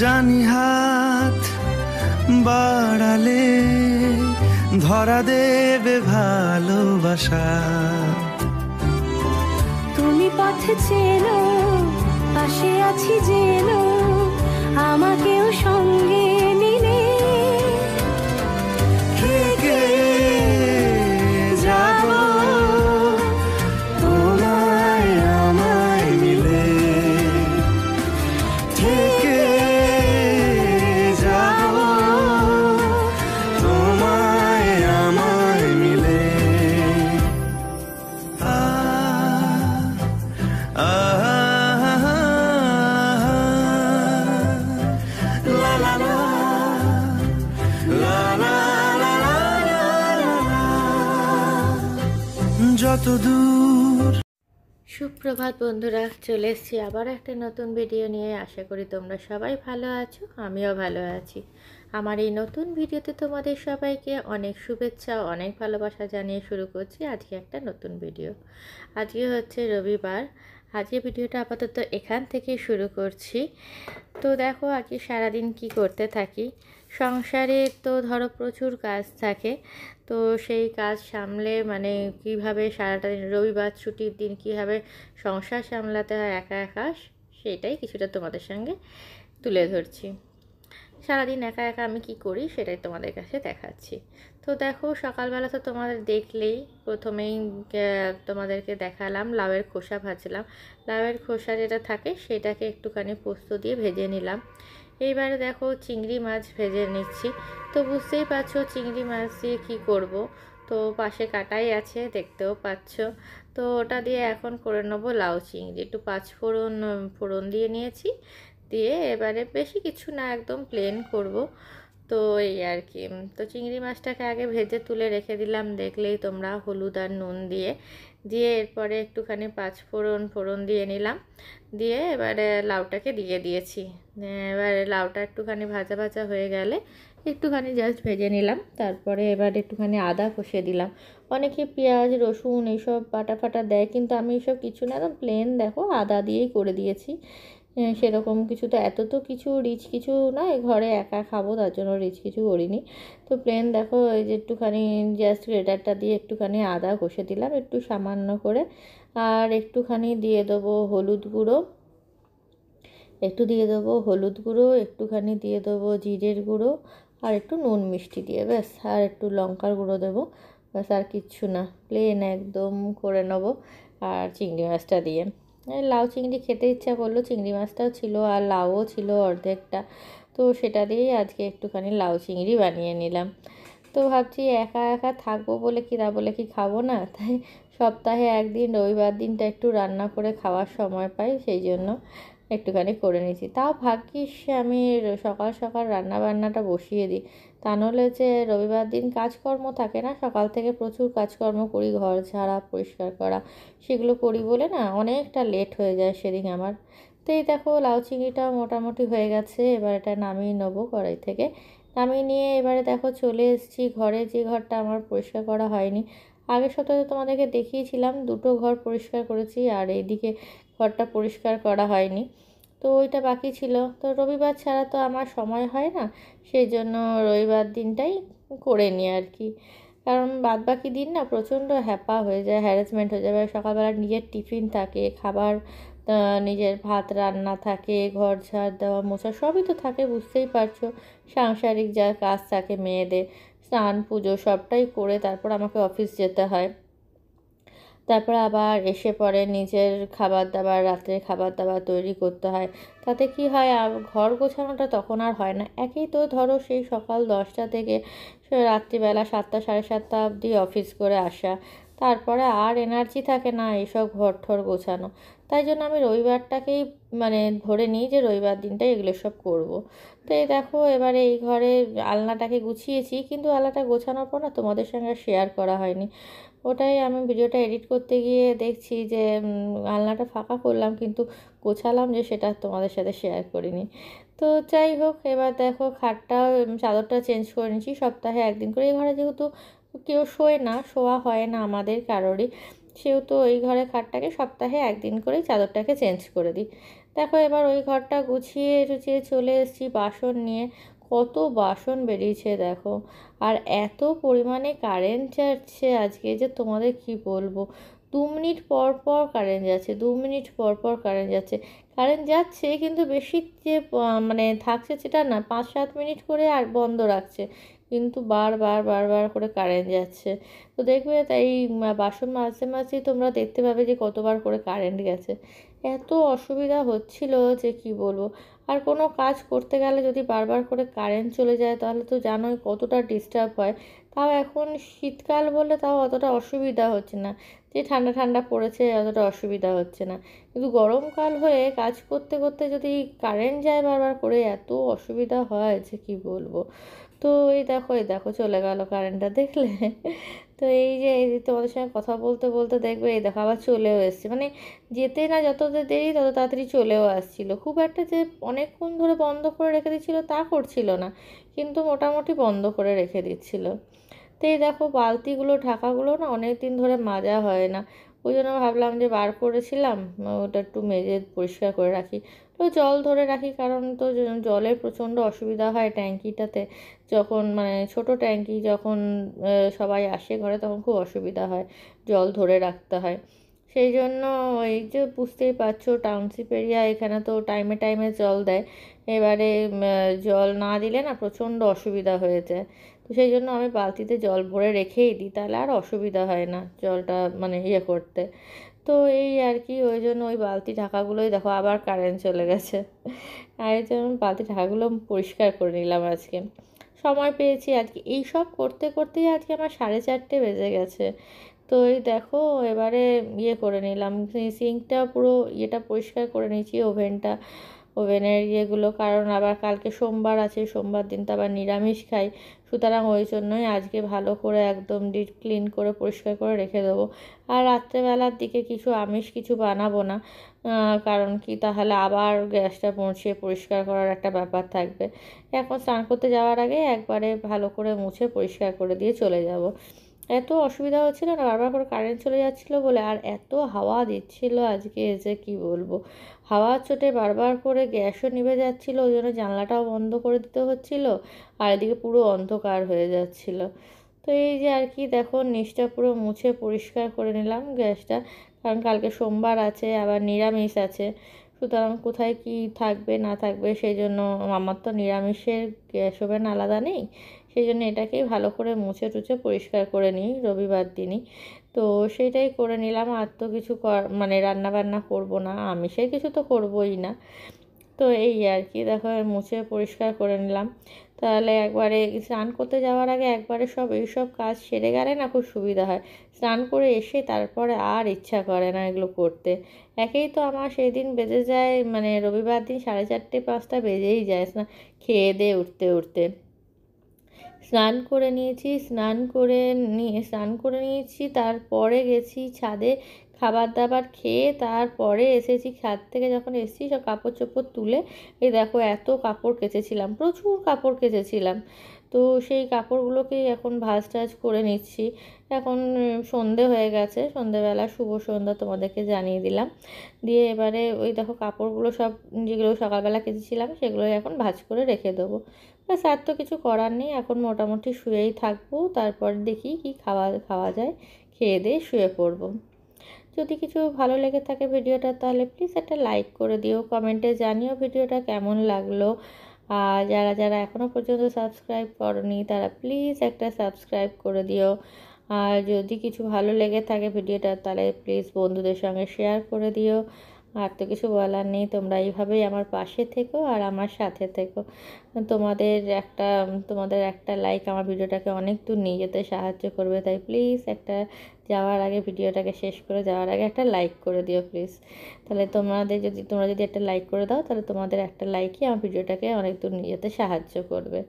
জানি হাত বাড়ালে ধরা দেবে ভালোবাসা। তুমি পথে চেনো, পাশে আছি জেনো, আমাকেও সঙ্গে নিলে থেকে যাব তোমায় আমায় মিলে, থেকে যাব তোমায় আমায় মিলে। যত দূর। সুপ্রভাত বন্ধুরা, চলে এসেছি আবার একটা নতুন ভিডিও নিয়ে। আশা করি তোমরা সবাই ভালো আছো, আমিও ভালো আছি। আমার এই নতুন ভিডিওতে তোমাদের সবাইকে অনেক শুভেচ্ছা, অনেক ভালোবাসা জানিয়ে শুরু করছি আজকে একটা নতুন ভিডিও। আজকে হচ্ছে রবিবার। আজকে ভিডিওটা আপাতত এখান থেকে শুরু করছি। তো দেখো আজকে সারাদিন কি করতে থাকি। সংসারে তো ধরো প্রচুর কাজ থাকে, তো সেই কাজ সামলে মানে কিভাবে সারাটা দিন, রবিবার ছুটির দিন কীভাবে সংসার সামলাতে হয় একা একা, সেটাই কিছুটা তোমাদের সঙ্গে তুলে ধরছি। সারাদিন একা একা আমি কি করি সেটাই তোমাদের কাছে দেখাচ্ছি। তো দেখো সকালবেলা তো তোমাদের দেখলেই, প্রথমেই তোমাদেরকে দেখালাম লাউয়ের খোসা ভাজলাম। লাউয়ের খোসা যেটা থাকে সেটাকে একটুখানি পোস্ত দিয়ে ভেজে নিলাম। এইবারে দেখো চিংড়ি মাছ ভেজে নিচ্ছি। তো বুঝতেই পারছো চিংড়ি মাছ দিয়ে কী করব। তো পাশে কাটাই আছে, দেখতেও পাচ্ছ। তো ওটা দিয়ে এখন করে নেবো লাউ চিংড়ি। একটু ফোড়ন দিয়ে নিয়েছি, দিয়ে এবারে বেশি কিছু না, একদম প্লেন করব। তো এই আর কি। তো চিংড়ি মাছটাকে আগে ভেজে তুলে রেখে দিলাম, দেখলেই তোমরা, হলুদ আর নুন দিয়ে। এরপরে একটুখানি ফোড়ন দিয়ে নিলাম, দিয়ে এবারে লাউটাকে দিয়ে দিয়েছি। এবারে লাউটা একটুখানি ভাজা ভাজা হয়ে গেলে একটুখানি জাস্ট ভেজে নিলাম। তারপরে এবার একটুখানি আদা কষিয়ে দিলাম। অনেকে পেঁয়াজ রসুন এইসব বাটা ফাটা দেয়, কিন্তু আমি এইসব কিছু না, একদম প্লেন দেখো আদা দিয়েই করে দিয়েছি। সেরকম কিছু তো, এত তো কিছু রিচ কিছু নয়, ঘরে একা খাবো তার জন্য রিচ কিছু করিনি। তো প্লেন দেখো এই যে একটুখানি জাস্ট গ্রেটারটা দিয়ে একটুখানি আদা কষে দিলাম একটু সামান্য করে। আর একটুখানি দিয়ে দেবো হলুদ গুঁড়ো, একটুখানি দিয়ে দেবো জিরের গুঁড়ো, আর একটু নুন মিষ্টি দিয়ে ব্যাস, আর একটু লঙ্কার গুঁড়ো দেবো, ব্যাস, আর কিচ্ছু না, প্লেন একদম করে নেবো। আর চিংড়ি মাছটা দিয়ে লাউ চিংড়ি খেতে ইচ্ছা করলো, চিংড়ি মাছটাও ছিল আর লাউও ছিল অর্ধেকটা, তো সেটা দিয়েই আজকে একটুখানি লাউ চিংড়ি বানিয়ে নিলাম। তো ভাবছি একা একা থাকবো বলে কি, তা বলে কি খাবো না, তাই সপ্তাহে একদিন রবিবার দিনটা একটু রান্না করে খাওয়ার সময় পাই, সেই জন্য একটুখানি করে নিয়েছি। তাও ভাগ্যিস আমি সকাল সকাল রান্না বান্নাটা বসিয়ে দিই, তা নাহলে যে রবিবার দিন কাজকর্ম থাকে না, সকাল থেকে প্রচুর কাজকর্ম করি, ঘর ঝাড়া পরিষ্কার করা সেগুলো করি বলে না অনেকটা লেট হয়ে যায় সেদিন আমার। তো এই দেখো লাউ চিংড়িটাও মোটামুটি হয়ে গেছে, এবার এটা নামিয়ে নেবো কড়াই থেকে। নামিয়ে নিয়ে এবারে দেখো চলে এসেছি ঘরে, যে ঘরটা আমার পরিষ্কার করা হয়নি। আগের সপ্তাহে তোমাদেরকে দেখিয়েছিলাম দুটো ঘর পরিষ্কার করেছি, আর এইদিকে ঘরটা পরিষ্কার করা হয়নি, তো ওইটা বাকি ছিল। তো রবিবার ছাড়া তো আমার সময় হয় না, সেই জন্য রবিবার দিনটাই করে নিই আর কি। কারণ বাদ বাকি দিন না প্রচণ্ড হ্যাপা হয়ে যায়, হ্যারাসমেন্ট হয়ে যাবে। সকালবেলা নিজের টিফিন থাকে, খাবার, নিজের ভাত রান্না থাকে, ঘর ঝাড় দেওয়া মোছা সবই তো থাকে, বুঝতেই পারছো। সাংসারিক যা কাজ থাকে মেয়েদের, স্নান পুজো সবটাই করে তারপর আমাকে অফিস যেতে হয়। তারপরে আবার এসে পরে নিজের খাবার দাবার, রাত্রে খাবার দাবার তৈরি করতে হয়। তাতে কি হয়, ঘর গোছানোটা তখন আর হয় না। একেই তো ধরো সেই সকাল 10টা থেকে রাত্রিবেলা 7টা 7:30 অবধি অফিস করে আসা, তারপরে আর এনার্জি থাকে না এইসব ঘর ঠর গোছানো। তাই জন্য আমি রবিবারটাকেই মানে ধরে নিই যে রবিবার দিনটাই এগুলো সব করব। তো এই দেখো এবারে এই ঘরে আলনাটাকে গুছিয়েছি, কিন্তু আলনাটা গোছানোর পর না তোমাদের সঙ্গে শেয়ার করা হয়নি। ওটাই আমি ভিডিওটা এডিট করতে গিয়ে দেখছি যে আলনাটা ফাঁকা করলাম, কিন্তু গোছালাম যে সেটা তোমাদের সাথে শেয়ার করিনি। তো যাই হোক, এবার দেখো খাটটা চাদরটা চেঞ্জ করে নিচ্ছি সপ্তাহে একদিন করে। এই ঘরে যেহেতু কেউ শোয় না, শোয়া হয় না আমাদের কারোরই, সেহেতু এই ঘরে খাটটাকে সপ্তাহে একদিন করেই চাদরটাকে চেঞ্জ করে দিই। দেখো এবার ওই ঘরটা গুছিয়ে টুছিয়ে চলে এসেছি বাসন নিয়ে। কত বাসন বেরিয়েছে দেখো। আর এত পরিমাণে কারেন্ট যাচ্ছে আজকে যে তোমাদের কি বলবো। 2 মিনিট পর পর কারেন্ট যাচ্ছে, 2 মিনিট পর পর কারেন্ট যাচ্ছে। কারেন্ট যাচ্ছে কিন্তু বেশি যে মানে থাকছে সেটা না, 5-7 মিনিট করে আর বন্ধ রাখছে, কিন্তু বারবার বারবার করে কারেন্ট যাচ্ছে। তো দেখবে তাই বাসন মাজতে মাজতেই তোমরা দেখতে পাবে যে কতবার করে কারেন্ট গেছে। এত অসুবিধা হচ্ছিল যে কি বলবো। আর কোনো কাজ করতে গেলে যদি বারবার করে কারেন্ট চলে যায় তাহলে তো জানোই কতটা ডিস্টার্ব হয়। তাও এখন শীতকাল বলে তাও অতটা অসুবিধা হচ্ছে না, যে ঠান্ডা ঠান্ডা পড়েছে অতটা অসুবিধা হচ্ছে না। কিন্তু গরমকাল হয়ে কাজ করতে করতে যদি কারেন্ট যায় বারবার করে এত অসুবিধা হয় যে কি বলবো। তো এই দেখো চলে গেল কারেন্টটা, দেখলে? তো এই যে তোমাদের সঙ্গে কথা বলতে বলতে দেখবে এই দেখো আবার চলেও এসছে, মানে যেতে না যত দেরি তত তাড়াতাড়ি চলেও আসছিল। খুব একটা যে অনেকক্ষণ ধরে বন্ধ করে রেখে দিচ্ছিলো তা করছিল না, কিন্তু মোটামুটি বন্ধ করে রেখে দিচ্ছিল। তো এই দেখো বালতিগুলো ঢাকাগুলো না অনেক দিন ধরে মাজা হয় না, ওই জন্য ভাবলাম যে বার করেছিলাম ওটা একটু মেজে পরিষ্কার করে রাখি। তো জল ধরে রাখি, কারণ তো জলের প্রচণ্ড অসুবিধা হয় ট্যাঙ্কিটাতে। যখন মানে ছোট ট্যাঙ্কি যখন সবাই আসে ঘরে তখন খুব অসুবিধা হয়, জল ধরে রাখতে হয়। সেই জন্য এই যে বুঝতেই পারছো টাউনশিপ এরিয়া, এখানে তো টাইমে টাইমে জল দেয়। এবারে জল না দিলে না প্রচণ্ড অসুবিধা হয়ে যায়। তো সেই জন্য আমি বালতিতে জল ভরে রেখেই দিই, তাহলে আর অসুবিধা হয় না জলটা মানে ইয়ে করতে। তো এই আর কি, ওই জন্য ওই বালতি ঢাকাগুলোই দেখো আবার কারেন্ট চলে গেছে। আর এই জন্য বালতি ঢাকাগুলো পরিষ্কার করে নিলাম আজকে, সময় পেয়েছি আজকে। এই সব করতে করতেই আজকে আমার 4:30 বেজে গেছে। তো এই দেখো এবারে ইয়ে করে নিলাম, সিঙ্কটা পুরো ইয়েটা পরিষ্কার করে নিয়েছি, ওভেনের ইয়েগুলো, কারণ আবার কালকে সোমবার আছে, সোমবার দিন তো আবার নিরামিষ খাই। সুতরাং ওই জন্যই আজকে ভালো করে একদম ডিপ ক্লিন করে পরিষ্কার করে রেখে দেবো। আর রাত্রেবেলার দিকে কিছু বানাবো না, কারণ কি তাহলে আবার গ্যাসটা মুছে পরিষ্কার করার একটা ব্যাপার থাকবে। এখন স্নান করতে যাওয়ার আগে একবারে ভালো করে মুছে পরিষ্কার করে দিয়ে চলে যাব। এত অসুবিধা হচ্ছিল না বারবার করে কারেন্ট চলে যাচ্ছিলো বলে, আর এত হাওয়া দিচ্ছিল আজকে যে কি বলবো। হাওয়ার চোটে বারবার করে গ্যাসও নিভে যাচ্ছিলো, ওই জন্য জানলাটাও বন্ধ করে দিতে হচ্ছিলো, আর এদিকে পুরো অন্ধকার হয়ে যাচ্ছিলো। তো এই যে আর কি দেখো নিচটা পুরো মুছে পরিষ্কার করে নিলাম গ্যাসটা, কারণ কালকে সোমবার আছে আবার নিরামিষ আছে। সুতরাং কোথায় কি থাকবে না থাকবে সেই জন্য, আমার তো নিরামিষের গ্যাস ওভেন আলাদা নেই, সেই জন্য এটাকেই ভালো করে মুছে টুছে পরিষ্কার করে নিই রবিবার দিনই। তো সেইটাই করে নিলাম, আর তো কিছু মানে রান্না বান্না করবো না, আমিষের কিছু তো করবোই না। তো এই আর কি দেখো মুছে পরিষ্কার করে নিলাম, তাহলে একবারে স্নান করতে যাওয়ার আগে একবারে এইসব কাজ সেরে গেলে না খুব সুবিধা হয়। স্নান করে এসে তারপরে আর ইচ্ছা করে না এগুলো করতে। একেই তো আমার সেই দিন বেজে যায়, মানে রবিবার দিন 4:30-5টা বেজেই যায় খেয়ে দিয়ে উঠতে উঠতে। স্নান করে নিয়েছি, তারপরে গেছি ছাদে খাবার দাবার খেয়ে, তারপরে এসেছি ছাদ থেকে। যখন এসেছি সব কাপড় চোপড় তুলে এই দেখো এত কাপড় কেচেছিলাম, প্রচুর কাপড় কেচেছিলাম। তো সেই কাপড়গুলোকেই এখন ভাঁজ টাজ করে নিচ্ছি। এখন সন্ধে হয়ে গেছে, সন্ধেবেলা শুভ সন্ধ্যা তোমাদেরকে জানিয়ে দিলাম। দিয়ে এবারে ওই দেখো কাপড়গুলো সব যেগুলো সকালবেলা কেচেছিলাম সেগুলোই এখন ভাঁজ করে রেখে দেবো। ব্যাস আর তো কিছু করার নেই, এখন মোটামুটি শুয়েই থাকবো, তারপর দেখি কি খাওয়া যায়, খেয়ে দিয়ে শুয়ে পড়বো। যদি কিছু ভালো লেগে থাকে ভিডিওটা তাহলে প্লিজ একটা লাইক করে দিও, কমেন্টে জানিও ভিডিওটা কেমন লাগলো। আর যারা যারা এখনও পর্যন্ত সাবস্ক্রাইব করনি তারা প্লিজ একটা সাবস্ক্রাইব করে দিও। আর যদি কিছু ভালো লেগে থাকে ভিডিওটা তাহলে প্লিজ বন্ধুদের সঙ্গে শেয়ার করে দিও। আর তো কিছু বলার নেই, তোমরা এইভাবেই আমার পাশে থেকো আর আমার সাথে থেকো। তোমাদের একটা লাইক আমার ভিডিওটাকে অনেক দূর নিয়ে যেতে সাহায্য করবে, তাই প্লিজ যাওয়ার আগে ভিডিওটাকে শেষ করে যাওয়ার আগে একটা লাইক করে দিও প্লিজ। তাহলে তোমরা যদি একটা লাইক করে দাও তাহলে তোমাদের একটা লাইকই আমার ভিডিওটাকে অনেক দূর নিয়ে যেতে সাহায্য করবে।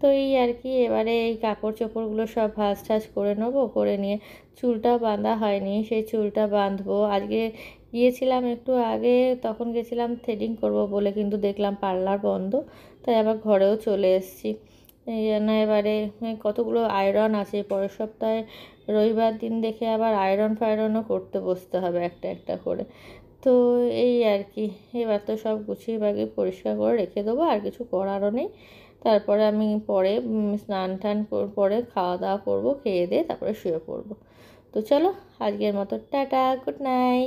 তো এই আর কি, এবারে এই কাপড় চোপড়গুলো সব ভাঁজ টাজ করে নেবো, করে নিয়ে চুলটাও বাঁধা হয়নি, সেই চুলটা বাঁধবো। আজকে গিয়েছিলাম একটু আগে, তখন গেছিলাম থ্রেডিং করব বলে, কিন্তু দেখলাম পার্লার বন্ধ, তাই আবার ঘরেও চলে এসেছি। এই জন্য এবারে কতগুলো আয়রন আছে, পরের সপ্তাহে রবিবার দিন দেখে আবার আয়রন ফায়রনও করতে বসতে হবে একটা একটা করে। তো এই আর কি, এবার তো সব গুছিয়ে বাগিয়ে পরিষ্কার করে রেখে দেবো, আর কিছু করারও নেই। তারপরে আমি পরে স্নান টান পরে খাওয়া দাওয়া করবো, খেয়ে দিয়ে তারপরে শুয়ে পড়বো। তো চলো আজকের মতো টাটা, গুড নাইট।